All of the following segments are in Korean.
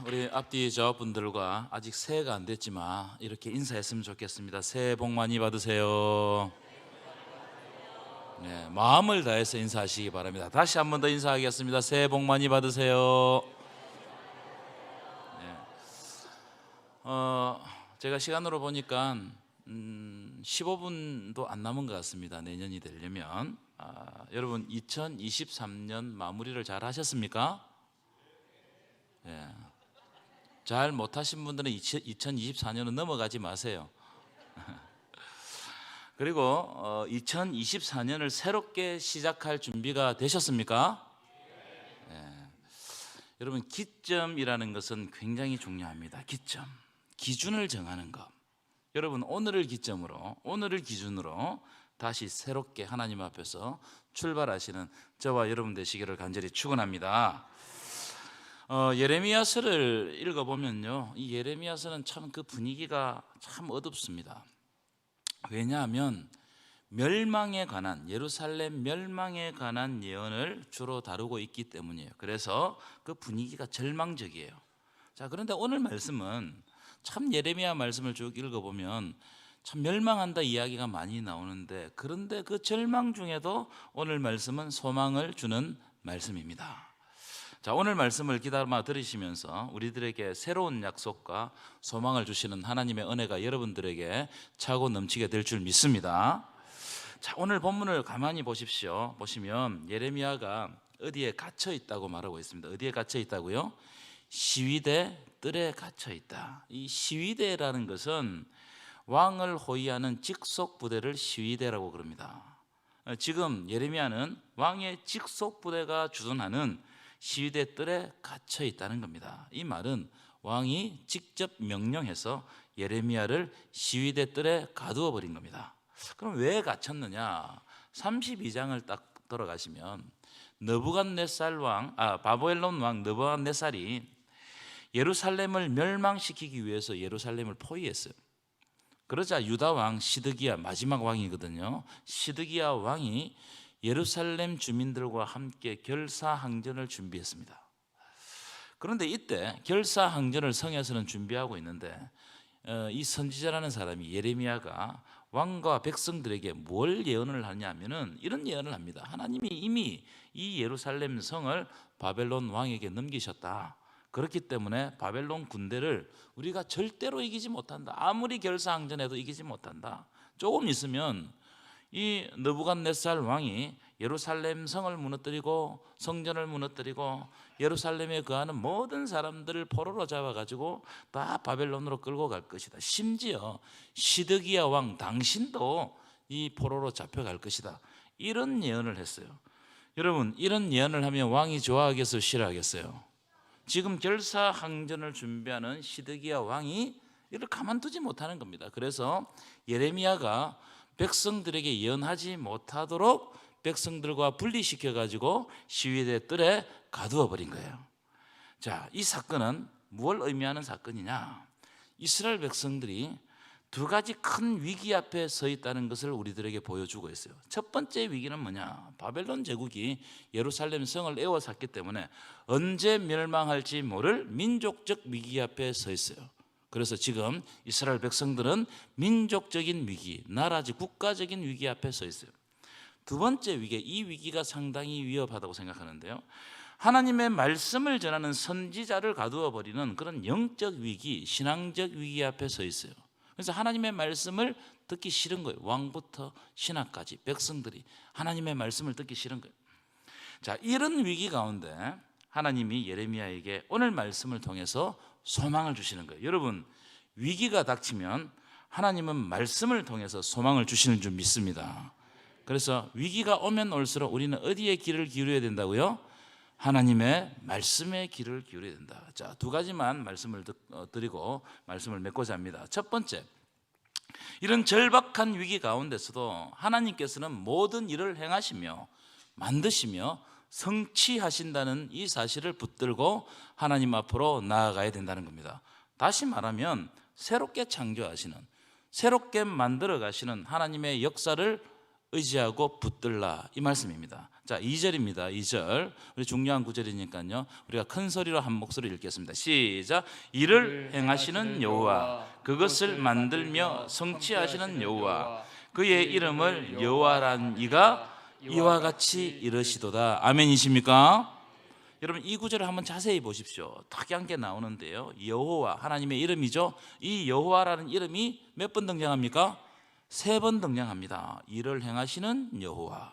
우리 앞뒤 저분들과 아직 새해가 안 됐지만 이렇게 인사했으면 좋겠습니다. 새해 복 많이 받으세요. 네, 마음을 다해서 인사하시기 바랍니다. 다시 한 번 더 인사하겠습니다. 새해 복 많이 받으세요. 네. 제가 시간으로 보니까 15분도 안 남은 것 같습니다. 내년이 되려면 여러분 2023년 마무리를 잘 하셨습니까? 네. 잘 못하신 분들은 2024년은 넘어가지 마세요. 그리고 2024년을 새롭게 시작할 준비가 되셨습니까? 네. 여러분, 기점이라는 것은 굉장히 중요합니다. 기점, 기준을 정하는 것. 여러분, 오늘을 기준으로 다시 새롭게 하나님 앞에서 출발하시는 저와 여러분 되시기를 간절히 축원합니다. 예레미야서를 읽어보면요, 이 예레미야서는 참 그 분위기가 참 어둡습니다. 왜냐하면 예루살렘 멸망에 관한 예언을 주로 다루고 있기 때문이에요. 그래서 그 분위기가 절망적이에요. 자, 그런데 오늘 말씀은 참 예레미야 말씀을 쭉 읽어보면 참 멸망한다 이야기가 많이 나오는데, 그런데 그 절망 중에도 오늘 말씀은 소망을 주는 말씀입니다. 자, 오늘 말씀을 기다려 들으시면서 우리들에게 새로운 약속과 소망을 주시는 하나님의 은혜가 여러분들에게 차고 넘치게 될 줄 믿습니다. 자, 오늘 본문을 가만히 보시면 예레미야가 어디에 갇혀 있다고 말하고 있습니다. 어디에 갇혀 있다고요? 시위대 뜰에 갇혀 있다. 이 시위대라는 것은 왕을 호위하는 직속 부대를 시위대라고 그럽니다. 지금 예레미야는 왕의 직속 부대가 주둔하는 시위대 뜰에 갇혀 있다는 겁니다. 이 말은 왕이 직접 명령해서 예레미야를 시위대 뜰에 가두어 버린 겁니다. 그럼 왜 갇혔느냐? 32장을 딱 돌아가시면 바벨론 왕 느부갓네살이 예루살렘을 멸망시키기 위해서 예루살렘을 포위했어요. 그러자 유다 왕 시드기야, 마지막 왕이거든요. 시드기야 왕이 예루살렘 주민들과 함께 결사항전을 준비했습니다. 그런데 이때 결사항전을 성에서는 준비하고 있는데 이 선지자라는 사람이 예레미야가 왕과 백성들에게 뭘 예언을 하냐면은 이런 예언을 합니다. 하나님이 이미 이 예루살렘 성을 바벨론 왕에게 넘기셨다. 그렇기 때문에 바벨론 군대를 우리가 절대로 이기지 못한다. 아무리 결사항전해도 이기지 못한다. 조금 있으면 이 느부갓네살 왕이 예루살렘 성을 무너뜨리고 성전을 무너뜨리고 예루살렘에 거하는 모든 사람들을 포로로 잡아가지고 다 바벨론으로 끌고 갈 것이다. 심지어 시드기야 왕 당신도 이 포로로 잡혀갈 것이다. 이런 예언을 했어요. 여러분, 이런 예언을 하면 왕이 좋아하겠어요? 싫어하겠어요? 지금 결사항전을 준비하는 시드기야 왕이 이를 가만두지 못하는 겁니다. 그래서 예레미야가 백성들에게 예언하지 못하도록 백성들과 분리시켜 가지고 시위대 뜰에 가두어 버린 거예요. 자, 이 사건은 무엇을 의미하는 사건이냐? 이스라엘 백성들이 두 가지 큰 위기 앞에 서 있다는 것을 우리들에게 보여주고 있어요. 첫 번째 위기는 뭐냐? 바벨론 제국이 예루살렘 성을 에워쌌기 때문에 언제 멸망할지 모를 민족적 위기 앞에 서 있어요. 그래서 지금 이스라엘 백성들은 민족적인 위기, 국가적인 위기 앞에 서 있어요. 두 번째 위기, 이 위기가 상당히 위협하다고 생각하는데요, 하나님의 말씀을 전하는 선지자를 가두어 버리는 그런 영적 위기, 신앙적 위기 앞에 서 있어요. 그래서 하나님의 말씀을 듣기 싫은 거예요. 왕부터 신하까지 백성들이 하나님의 말씀을 듣기 싫은 거예요. 자, 이런 위기 가운데 하나님이 예레미야에게 오늘 말씀을 통해서 소망을 주시는 거예요. 여러분, 위기가 닥치면 하나님은 말씀을 통해서 소망을 주시는 줄 믿습니다. 그래서 위기가 오면 올수록 우리는 어디에 귀를 기울여야 된다고요? 하나님의 말씀에 귀를 기울여야 된다. 자, 두 가지만 말씀을 드리고 말씀을 맺고자 합니다. 첫 번째, 이런 절박한 위기 가운데서도 하나님께서는 모든 일을 행하시며 만드시며 성취하신다는 이 사실을 붙들고 하나님 앞으로 나아가야 된다는 겁니다. 다시 말하면 새롭게 창조하시는, 새롭게 만들어 가시는 하나님의 역사를 의지하고 붙들라 이 말씀입니다. 자, 2절입니다. 2절. 우리 중요한 구절이니까요. 우리가 큰 소리로 한 목소리 읽겠습니다. 시작. 이를 행하시는 여호와, 그것을 만들며 성취하시는 여호와, 그의 이름을 여호와란 이가 이와 같이 이르시도다. 아멘이십니까? 여러분, 이 구절을 한번 자세히 보십시오. 특이한 게 나오는데요. 여호와, 하나님의 이름이죠. 이 여호와라는 이름이 몇 번 등장합니까? 3번 등장합니다. 이를 행하시는 여호와,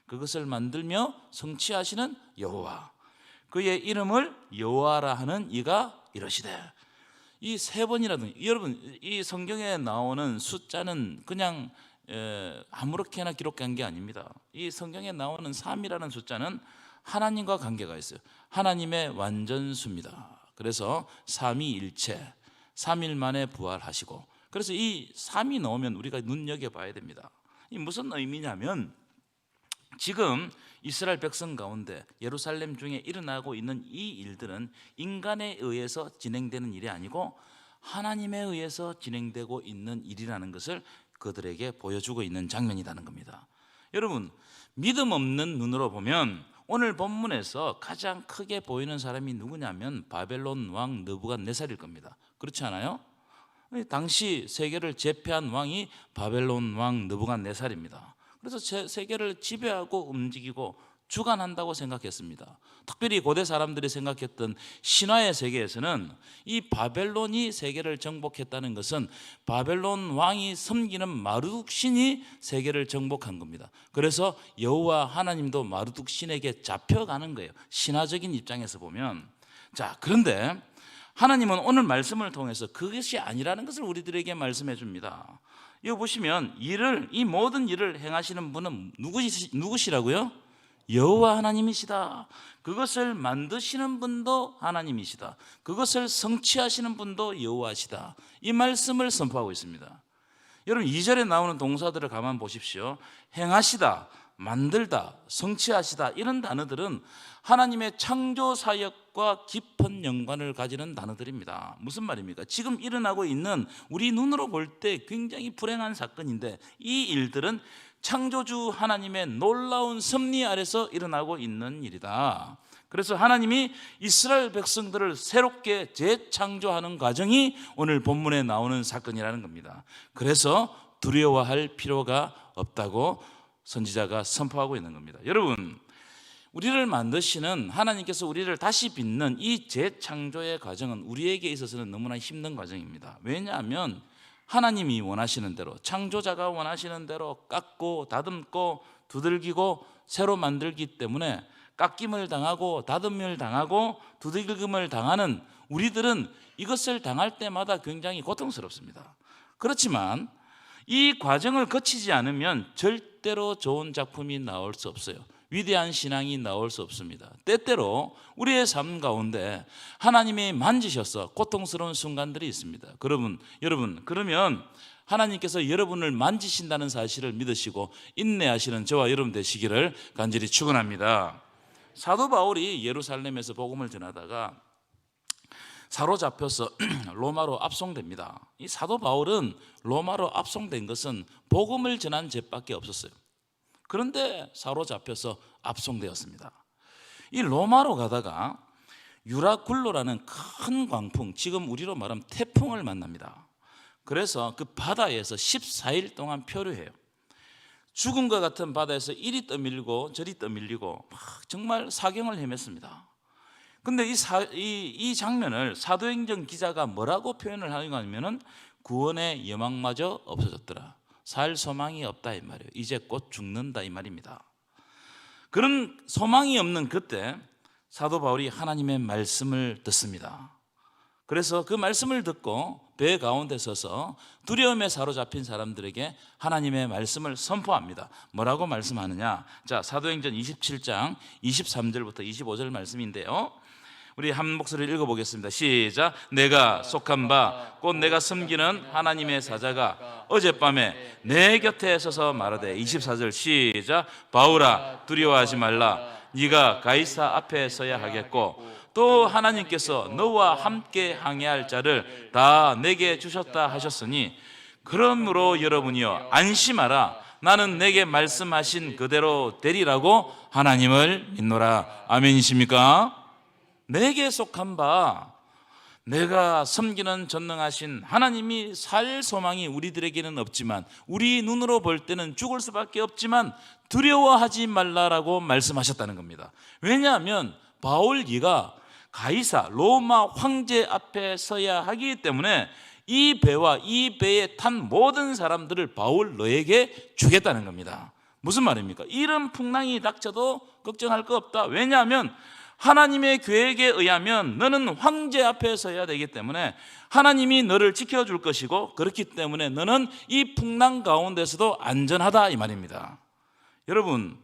그것을 만들며 성취하시는 여호와, 그의 이름을 여호와라 하는 이가 이러시되. 이 3번이라든, 여러분, 이 성경에 나오는 숫자는 그냥 아무렇게나 기록한 게 아닙니다. 이 성경에 나오는 3이라는 숫자는 하나님과 관계가 있어요. 하나님의 완전수입니다. 그래서 삼위일체, 3일 만에 부활하시고, 그래서 이 3이 나오면 우리가 눈여겨봐야 됩니다. 이 무슨 의미냐면, 지금 이스라엘 백성 가운데 예루살렘 중에 일어나고 있는 이 일들은 인간에 의해서 진행되는 일이 아니고 하나님에 의해서 진행되고 있는 일이라는 것을 그들에게 보여주고 있는 장면이라는 겁니다. 여러분, 믿음 없는 눈으로 보면 오늘 본문에서 가장 크게 보이는 사람이 누구냐면 바벨론 왕 느부갓네살일 겁니다. 그렇지 않아요? 당시 세계를 제패한 왕이 바벨론 왕 느부갓네살입니다. 그래서 세계를 지배하고 움직이고 주관한다고 생각했습니다. 특별히 고대 사람들이 생각했던 신화의 세계에서는 이 바벨론이 세계를 정복했다는 것은 바벨론 왕이 섬기는 마르둑 신이 세계를 정복한 겁니다. 그래서 여호와 하나님도 마르둑 신에게 잡혀가는 거예요. 신화적인 입장에서 보면. 자, 그런데 하나님은 오늘 말씀을 통해서 그것이 아니라는 것을 우리들에게 말씀해 줍니다. 이거 보시면 이 모든 일을 행하시는 분은 누구시라고요? 여호와 하나님이시다. 그것을 만드시는 분도 하나님이시다. 그것을 성취하시는 분도 여호와시다. 이 말씀을 선포하고 있습니다. 여러분, 2절에 나오는 동사들을 가만 보십시오. 행하시다, 만들다, 성취하시다, 이런 단어들은 하나님의 창조 사역과 깊은 연관을 가지는 단어들입니다. 무슨 말입니까? 지금 일어나고 있는 우리 눈으로 볼 때 굉장히 불행한 사건인데 이 일들은 창조주 하나님의 놀라운 섭리 아래서 일어나고 있는 일이다. 그래서 하나님이 이스라엘 백성들을 새롭게 재창조하는 과정이 오늘 본문에 나오는 사건이라는 겁니다. 그래서 두려워할 필요가 없다고 선지자가 선포하고 있는 겁니다. 여러분, 우리를 만드시는 하나님께서 우리를 다시 빚는 이 재창조의 과정은 우리에게 있어서는 너무나 힘든 과정입니다. 왜냐하면 하나님이 원하시는 대로, 창조자가 원하시는 대로 깎고 다듬고 두들기고 새로 만들기 때문에 깎임을 당하고 다듬을 당하고 두들김을 당하는 우리들은 이것을 당할 때마다 굉장히 고통스럽습니다. 그렇지만 이 과정을 거치지 않으면 절대로 좋은 작품이 나올 수 없어요. 위대한 신앙이 나올 수 없습니다. 때때로 우리의 삶 가운데 하나님이 만지셔서 고통스러운 순간들이 있습니다. 여러분, 그러면 하나님께서 여러분을 만지신다는 사실을 믿으시고 인내하시는 저와 여러분 되시기를 간절히 축원합니다. 사도 바울이 예루살렘에서 복음을 전하다가 사로잡혀서 로마로 압송됩니다. 이 사도 바울은 로마로 압송된 것은 복음을 전한 죄밖에 없었어요. 그런데 사로잡혀서 압송되었습니다. 이 로마로 가다가 유라굴로라는 큰 광풍, 지금 우리로 말하면 태풍을 만납니다. 그래서 그 바다에서 14일 동안 표류해요. 죽음과 같은 바다에서 이리 떠밀리고 저리 떠밀리고 막 정말 사경을 헤맸습니다. 근데 이 장면을 사도행전 기자가 뭐라고 표현을 하냐면은 구원의 여망마저 없어졌더라. 살 소망이 없다 이 말이에요. 이제 곧 죽는다 이 말입니다. 그런 소망이 없는 그때 사도 바울이 하나님의 말씀을 듣습니다. 그래서 그 말씀을 듣고 배 가운데 서서 두려움에 사로잡힌 사람들에게 하나님의 말씀을 선포합니다. 뭐라고 말씀하느냐? 자, 사도행전 27장 23절부터 25절 말씀인데요. 우리 한 목소리를 읽어보겠습니다. 시작. 내가 속한 바 곧 내가 섬기는 하나님의 사자가 어젯밤에 내 곁에 서서 말하되 24절 시작. 바울아 두려워하지 말라. 네가 가이사 앞에 서야 하겠고 또 하나님께서 너와 함께 항해할 자를 다 내게 주셨다 하셨으니 그러므로 여러분이여 안심하라. 나는 내게 말씀하신 그대로 되리라고 하나님을 믿노라. 아멘이십니까? 내게 속한 바, 내가 섬기는 전능하신 하나님이 살 소망이 우리들에게는 없지만, 우리 눈으로 볼 때는 죽을 수밖에 없지만 두려워하지 말라라고 말씀하셨다는 겁니다. 왜냐하면 바울이가 가이사 로마 황제 앞에 서야 하기 때문에 이 배와 이 배에 탄 모든 사람들을 바울 너에게 주겠다는 겁니다. 무슨 말입니까? 이런 풍랑이 닥쳐도 걱정할 거 없다. 왜냐하면 하나님의 계획에 의하면 너는 황제 앞에 서야 되기 때문에 하나님이 너를 지켜줄 것이고, 그렇기 때문에 너는 이 풍랑 가운데서도 안전하다 이 말입니다. 여러분,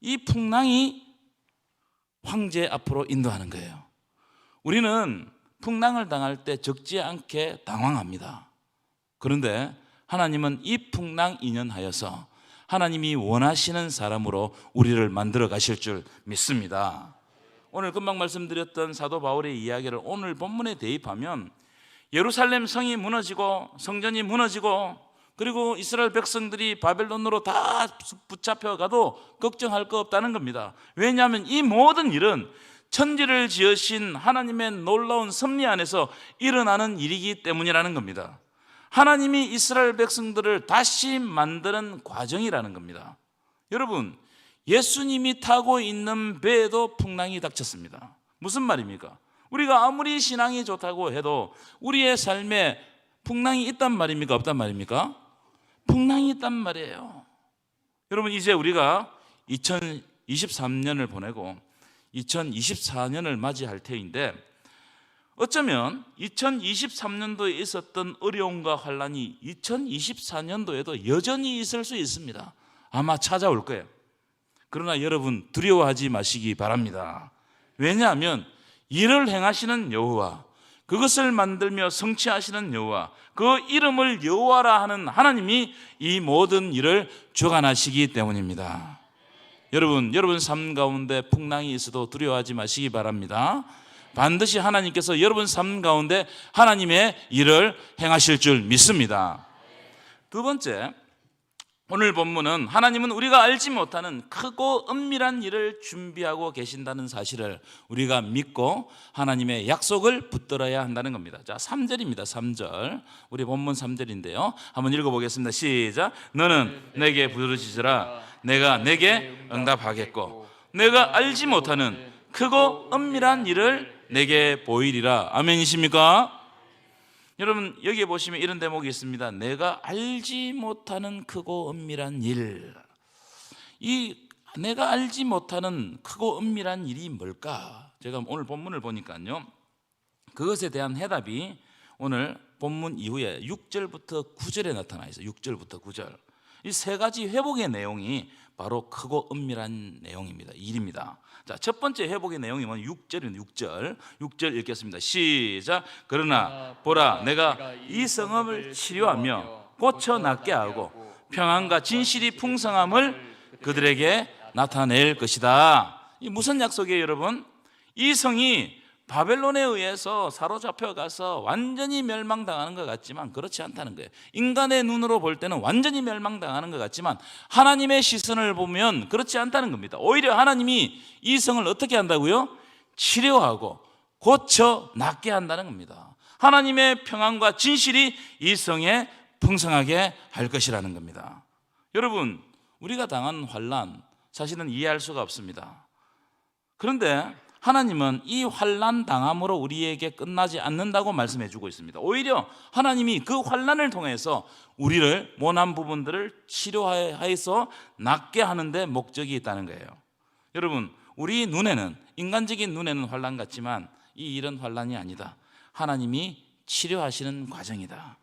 이 풍랑이 황제 앞으로 인도하는 거예요. 우리는 풍랑을 당할 때 적지 않게 당황합니다. 그런데 하나님은 이 풍랑 인연하여서 하나님이 원하시는 사람으로 우리를 만들어 가실 줄 믿습니다. 오늘 금방 말씀드렸던 사도 바울의 이야기를 오늘 본문에 대입하면 예루살렘 성이 무너지고 성전이 무너지고 그리고 이스라엘 백성들이 바벨론으로 다 붙잡혀가도 걱정할 거 없다는 겁니다. 왜냐하면 이 모든 일은 천지를 지으신 하나님의 놀라운 섭리 안에서 일어나는 일이기 때문이라는 겁니다. 하나님이 이스라엘 백성들을 다시 만드는 과정이라는 겁니다. 여러분, 예수님이 타고 있는 배에도 풍랑이 닥쳤습니다. 무슨 말입니까? 우리가 아무리 신앙이 좋다고 해도 우리의 삶에 풍랑이 있단 말입니까? 없단 말입니까? 풍랑이 있단 말이에요. 여러분, 이제 우리가 2023년을 보내고 2024년을 맞이할 때인데, 어쩌면 2023년도에 있었던 어려움과 환란이 2024년도에도 여전히 있을 수 있습니다. 아마 찾아올 거예요. 그러나 여러분, 두려워하지 마시기 바랍니다. 왜냐하면 일을 행하시는 여호와, 그것을 만들며 성취하시는 여호와, 그 이름을 여호와라 하는 하나님이 이 모든 일을 주관하시기 때문입니다. 여러분 삶 가운데 풍랑이 있어도 두려워하지 마시기 바랍니다. 반드시 하나님께서 여러분 삶 가운데 하나님의 일을 행하실 줄 믿습니다. 두 번째, 오늘 본문은 하나님은 우리가 알지 못하는 크고 은밀한 일을 준비하고 계신다는 사실을 우리가 믿고 하나님의 약속을 붙들어야 한다는 겁니다. 자, 3절입니다. 3절. 우리 본문 3절인데요. 한번 읽어보겠습니다. 시작. 너는 내게 부르짖으라. 내가 내게 응답하겠고 내가 알지 못하는 크고 은밀한 일을 내게 보이리라. 아멘이십니까? 여러분, 여기에 보시면 이런 대목이 있습니다. 내가 알지 못하는 크고 은밀한 일. 이 내가 알지 못하는 크고 은밀한 일이 뭘까? 제가 오늘 본문을 보니까요, 그것에 대한 해답이 오늘 본문 이후에 6절부터 9절에 나타나 있어요. 6절부터 9절. 이 세 가지 회복의 내용이 바로 크고 은밀한 내용입니다. 일입니다. 자, 첫 번째 회복의 내용이 뭐냐? 6절입니다. 6절 읽겠습니다. 시작. 그러나 보라, 내가 이 성읍을 치료하며 고쳐 낫게 하고 평안과 진실이 풍성함을 그들에게 나타낼 것이다. 이 무슨 약속이에요, 여러분? 이 성이 바벨론에 의해서 사로잡혀 가서 완전히 멸망당하는 것 같지만 그렇지 않다는 거예요. 인간의 눈으로 볼 때는 완전히 멸망당하는 것 같지만 하나님의 시선을 보면 그렇지 않다는 겁니다. 오히려 하나님이 이 성을 어떻게 한다고요? 치료하고 고쳐 낫게 한다는 겁니다. 하나님의 평안과 진실이 이 성에 풍성하게 할 것이라는 겁니다. 여러분, 우리가 당한 환난 사실은 이해할 수가 없습니다. 그런데 하나님은 이 환난 당함으로 우리에게 끝나지 않는다고 말씀해 주고 있습니다. 오히려 하나님이 그 환난을 통해서 우리를 모난 부분들을 치료하여서 낫게 하는 데 목적이 있다는 거예요. 여러분, 우리 눈에는, 인간적인 눈에는 환난 같지만 이 일은 환난이 아니다. 하나님이 치료하시는 과정이다.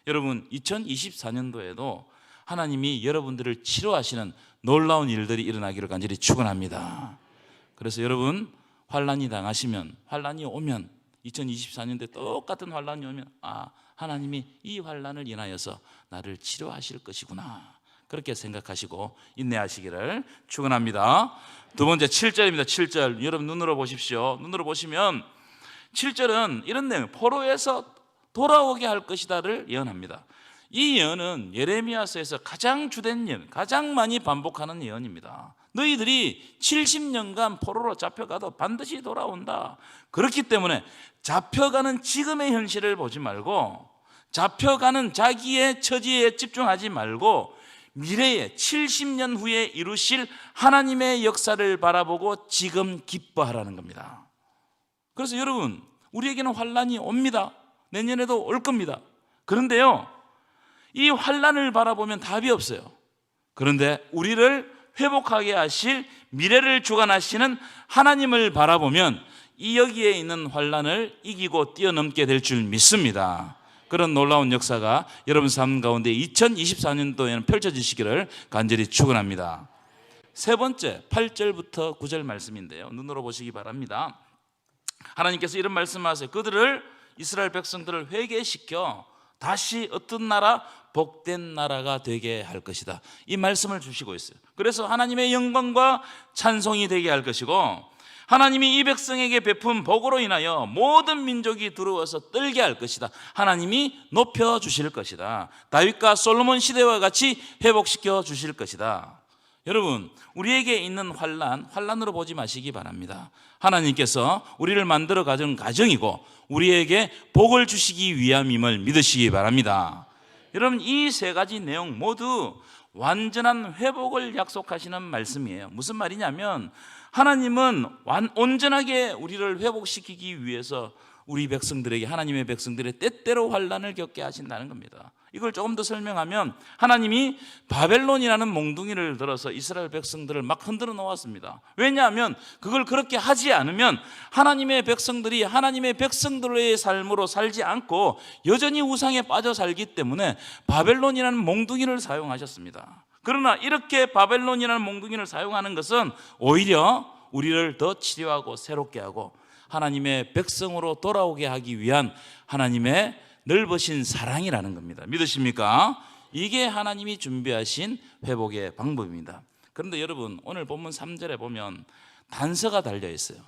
여러분, 2024년도에도 하나님이 여러분들을 치료하시는 놀라운 일들이 일어나기를 간절히 축원합니다. 그래서 여러분, 환난이 당하시면, 환난이 오면, 2024년도에 똑같은 환난이 오면, 하나님이 이 환난을 인하여서 나를 치료하실 것이구나, 그렇게 생각하시고 인내하시기를 축원합니다. 두 번째 7절입니다. 7절. 여러분 눈으로 보십시오. 눈으로 보시면 7절은 이런 내용, 포로에서 돌아오게 할 것이다를 예언합니다. 이 예언은 예레미야서에서 가장 주된 예언, 가장 많이 반복하는 예언입니다. 너희들이 70년간 포로로 잡혀가도 반드시 돌아온다. 그렇기 때문에 잡혀가는 지금의 현실을 보지 말고, 잡혀가는 자기의 처지에 집중하지 말고 미래에 70년 후에 이루실 하나님의 역사를 바라보고 지금 기뻐하라는 겁니다. 그래서 여러분, 우리에게는 환난이 옵니다. 내년에도 올 겁니다. 그런데요, 이 환난을 바라보면 답이 없어요. 그런데 우리를 회복하게 하실, 미래를 주관하시는 하나님을 바라보면 이 여기에 있는 환난을 이기고 뛰어넘게 될 줄 믿습니다. 그런 놀라운 역사가 여러분 삶 가운데 2024년도에는 펼쳐지시기를 간절히 축원합니다. 세 번째, 8절부터 9절 말씀인데요, 눈으로 보시기 바랍니다. 하나님께서 이런 말씀하세요. 그들을, 이스라엘 백성들을 회개시켜 다시 어떤 나라? 복된 나라가 되게 할 것이다. 이 말씀을 주시고 있어요. 그래서 하나님의 영광과 찬송이 되게 할 것이고, 하나님이 이 백성에게 베푼 복으로 인하여 모든 민족이 들어와서 떨게 할 것이다. 하나님이 높여주실 것이다. 다윗과 솔로몬 시대와 같이 회복시켜 주실 것이다. 여러분, 우리에게 있는 환난으로 보지 마시기 바랍니다. 하나님께서 우리를 만들어 가진 가정이고 우리에게 복을 주시기 위함임을 믿으시기 바랍니다. 여러분, 이 세 가지 내용 모두 완전한 회복을 약속하시는 말씀이에요. 무슨 말이냐면, 하나님은 온전하게 우리를 회복시키기 위해서 우리 백성들에게, 하나님의 백성들의 때때로 환난을 겪게 하신다는 겁니다. 이걸 조금 더 설명하면, 하나님이 바벨론이라는 몽둥이를 들어서 이스라엘 백성들을 막 흔들어 놓았습니다. 왜냐하면 그걸 그렇게 하지 않으면 하나님의 백성들이 하나님의 백성들의 삶으로 살지 않고 여전히 우상에 빠져 살기 때문에 바벨론이라는 몽둥이를 사용하셨습니다. 그러나 이렇게 바벨론이라는 몽둥이를 사용하는 것은 오히려 우리를 더 치료하고 새롭게 하고 하나님의 백성으로 돌아오게 하기 위한 하나님의 넓으신 사랑이라는 겁니다. 믿으십니까? 이게 하나님이 준비하신 회복의 방법입니다. 그런데 여러분, 오늘 본문 3절에 보면 단서가 달려 있어요.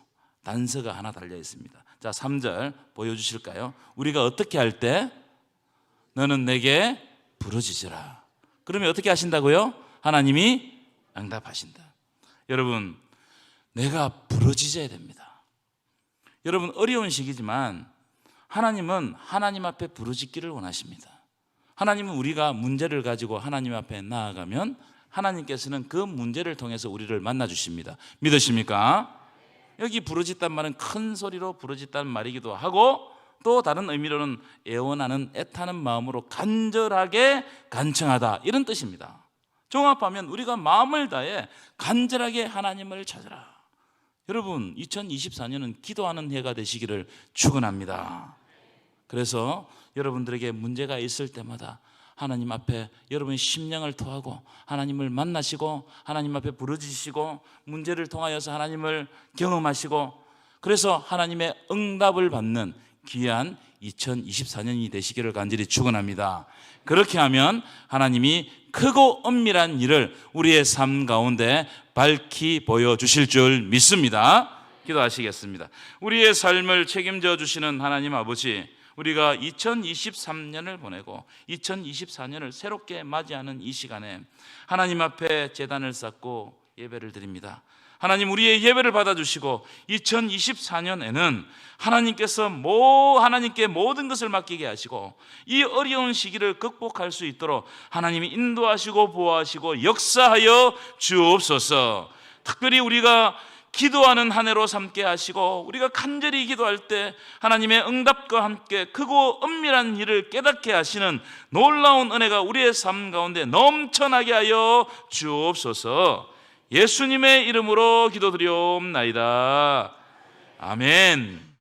단서가 하나 달려 있습니다. 자, 3절 보여주실까요? 우리가 어떻게 할 때? 너는 내게 부르짖으라. 그러면 어떻게 하신다고요? 하나님이 응답하신다. 여러분, 내가 부르짖어야 됩니다. 여러분, 어려운 시기지만 하나님은 하나님 앞에 부르짖기를 원하십니다. 하나님은 우리가 문제를 가지고 하나님 앞에 나아가면 하나님께서는 그 문제를 통해서 우리를 만나 주십니다. 믿으십니까? 여기 부르짖단 말은 큰 소리로 부르짖다는 말이기도 하고, 또 다른 의미로는 애원하는, 애타는 마음으로 간절하게 간청하다, 이런 뜻입니다. 종합하면 우리가 마음을 다해 간절하게 하나님을 찾으라. 여러분, 2024년은 기도하는 해가 되시기를 축원합니다. 그래서 여러분들에게 문제가 있을 때마다 하나님 앞에 여러분의 심령을 토하고 하나님을 만나시고 하나님 앞에 부르짖으시고 문제를 통하여서 하나님을 경험하시고, 그래서 하나님의 응답을 받는 귀한 2024년이 되시기를 간절히 축원합니다. 그렇게 하면 하나님이 크고 엄밀한 일을 우리의 삶 가운데 밝히 보여주실 줄 믿습니다. 기도하시겠습니다. 우리의 삶을 책임져 주시는 하나님 아버지, 우리가 2023년을 보내고 2024년을 새롭게 맞이하는 이 시간에 하나님 앞에 제단을 쌓고 예배를 드립니다. 하나님, 우리의 예배를 받아주시고 2024년에는 하나님께서 하나님께 모든 것을 맡기게 하시고 이 어려운 시기를 극복할 수 있도록 하나님이 인도하시고 보호하시고 역사하여 주옵소서. 특별히 우리가 기도하는 한 해로 삼게 하시고 우리가 간절히 기도할 때 하나님의 응답과 함께 크고 엄밀한 일을 깨닫게 하시는 놀라운 은혜가 우리의 삶 가운데 넘쳐나게 하여 주옵소서. 예수님의 이름으로 기도드리옵나이다. 아멘.